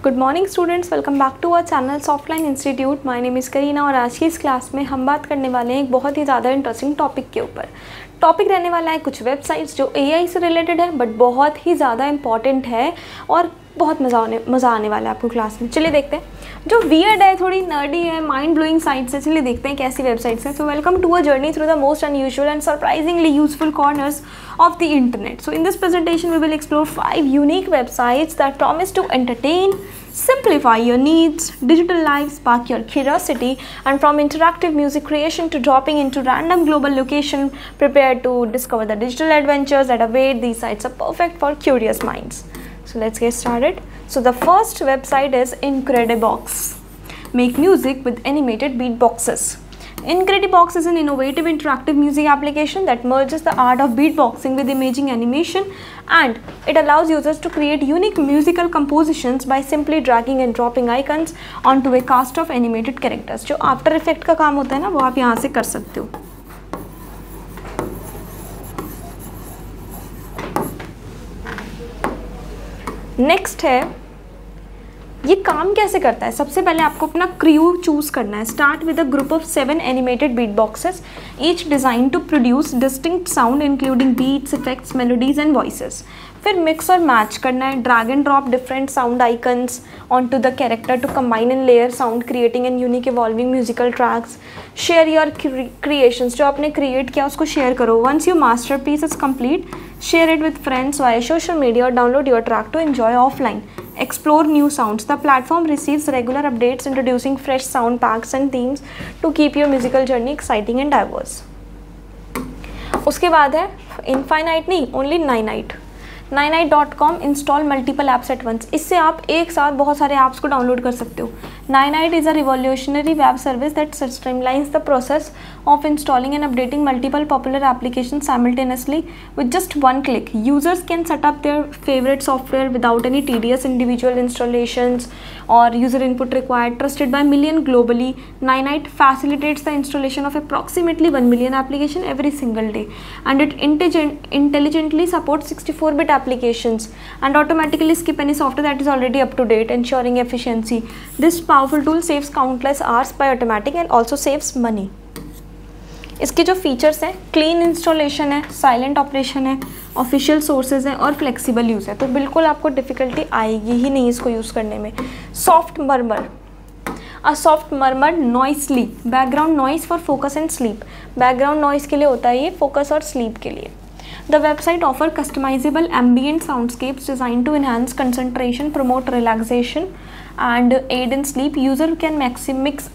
Good morning students, welcome back to our channel Softline institute. My name is Kareena और आज की इस class में हम बात करने वाले हैं एक बहुत ही ज़्यादा इंटरेस्टिंग टॉपिक के ऊपर। टॉपिक रहने वाला है कुछ वेबसाइट्स जो एआई से रिलेटेड है बट बहुत ही ज़्यादा इंपॉर्टेंट है और बहुत मज़ा आने वाला है आपको क्लास में। चलिए देखते हैं, जो वियर्ड है, थोड़ी नर्डी है, माइंड ब्लोइंग साइट्स है। चलिए देखते हैं कैसी वेबसाइट्स हैं। So welcome to a journey through the most unusual and surprisingly useful corners of the internet. So in this presentation we will explore 5 unique websites that promise to entertain, simplify your needs, digital life, spark your curiosity, and from interactive music creation to dropping into random global location, prepare to discover the digital adventures that await. These sites are perfect for curious minds. So let's get started. So the first website is Incredibox. Make music with animated beatboxes. Incredibox is an innovative interactive music application that merges the art of beatboxing with imaging animation, and it allows users to create unique musical compositions by simply dragging and dropping icons onto a cast of animated characters. जो after effect का काम होता है ना, वो आप यहाँ से कर सकते हो। नेक्स्ट है, ये काम कैसे करता है। सबसे पहले आपको अपना क्रू चूज करना है। Start with a group of 7 animated beat boxes, each design to produce distinct sound including beats, effects, melodies and voices. फिर मिक्स और मैच करना है। Drag and drop different sound icons on to the character to combine and layer sound, creating and unique evolving musical tracks. Share your creations, जो आपने create किया उसको share करो। Once your masterpiece is complete, share it with friends via social media और download your track to enjoy offline. Explore new sounds. The platform receives regular updates introducing fresh sound packs and themes to keep your musical journey exciting and diverse. उसके बाद है Infinite नहीं, only Ninite. Ninite.com install multiple apps at once. इससे आप एक साथ बहुत सारे ऐप्स को डाउनलोड कर सकते हो। Ninite is a revolutionary web service that streamlines the process of installing and updating multiple popular applications simultaneously with just one click. Users can set up their favorite software without any tedious individual installations or user input required. Trusted by millions globally, Ninite facilitates the installation of approximately 1 million applications every single day, and it intelligently supports 64-bit applications and automatically skip any software that is already up to date, ensuring efficiency. This powerful tool saves countless hours by automating and also saves money. इसके जो features हैं, clean installation है, silent operation है, official sources हैं और flexible use है, तो बिल्कुल आपको डिफ़िकल्टी आएगी ही नहीं इसको यूज़ करने में। Soft murmur, a soft murmur नॉइसली background noise for focus and sleep. Background noise के लिए होता है ये, फोकस और स्लीप के लिए। The website offers customizable ambient soundscapes designed to enhance concentration, promote relaxation, and aid in sleep. User can mix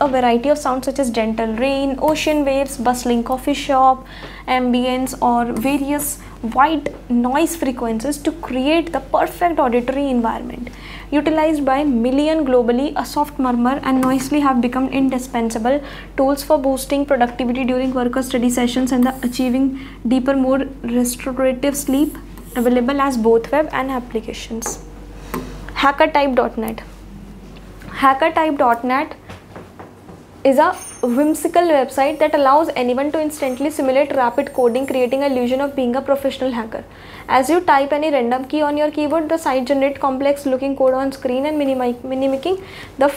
a variety of sounds such as gentle rain, ocean waves, bustling coffee shop, ambience, or various wide noise frequencies to create the perfect auditory environment. Utilized by millions globally, a soft murmur and noisily have become indispensable tools for boosting productivity during work or study sessions and achieving deeper, more restorative sleep. Available as both web and applications. Hackertype.net. Hackertype.net is a whimsical website that allows anyone to instantly simulate rapid coding, creating an illusion of being a professional hacker. As you type any random key on your keyboard, the site generates complex looking code on screen and mimicking the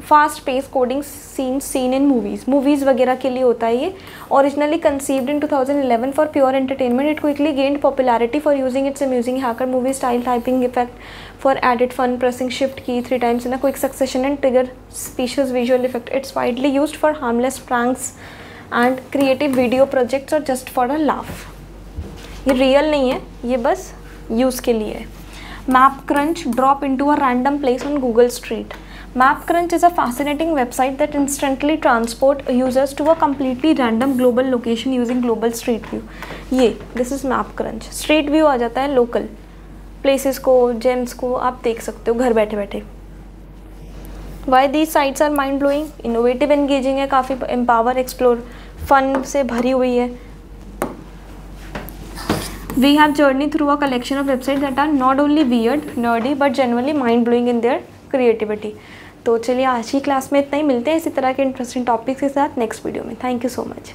fast-paced coding scenes seen in movies. Movies वगैरह के लिए होता है ये। Originally conceived in 2011 for pure entertainment, it quickly gained popularity for using its amusing hacker movie style typing effect for added fun. Pressing shift key 3 times in a quick succession and trigger specious visual effect. It's widely used for harmless pranks and creative video projects or just for a laugh. ये real नहीं है, ये बस use के लिए है। MapCrunch, drop into a random place on Google Street. MapCrunch is a fascinating website that instantly transport users to a completely random global location using global street view. ये this is MapCrunch. Street view आ जाता है local places को, James को आप देख सकते हो घर बैठे बैठे। Why these sites are mind blowing? Innovative, engaging है, काफ़ी empower, explore, fun से भरी हुई है। We have journeyed through a collection of websites that are not only weird, nerdy, but genuinely mind-blowing in their creativity. तो चलिए आज की क्लास में इतना ही, मिलते हैं इसी तरह के इंटरेस्टिंग टॉपिक्स के साथ नेक्स्ट वीडियो में। Thank you so much.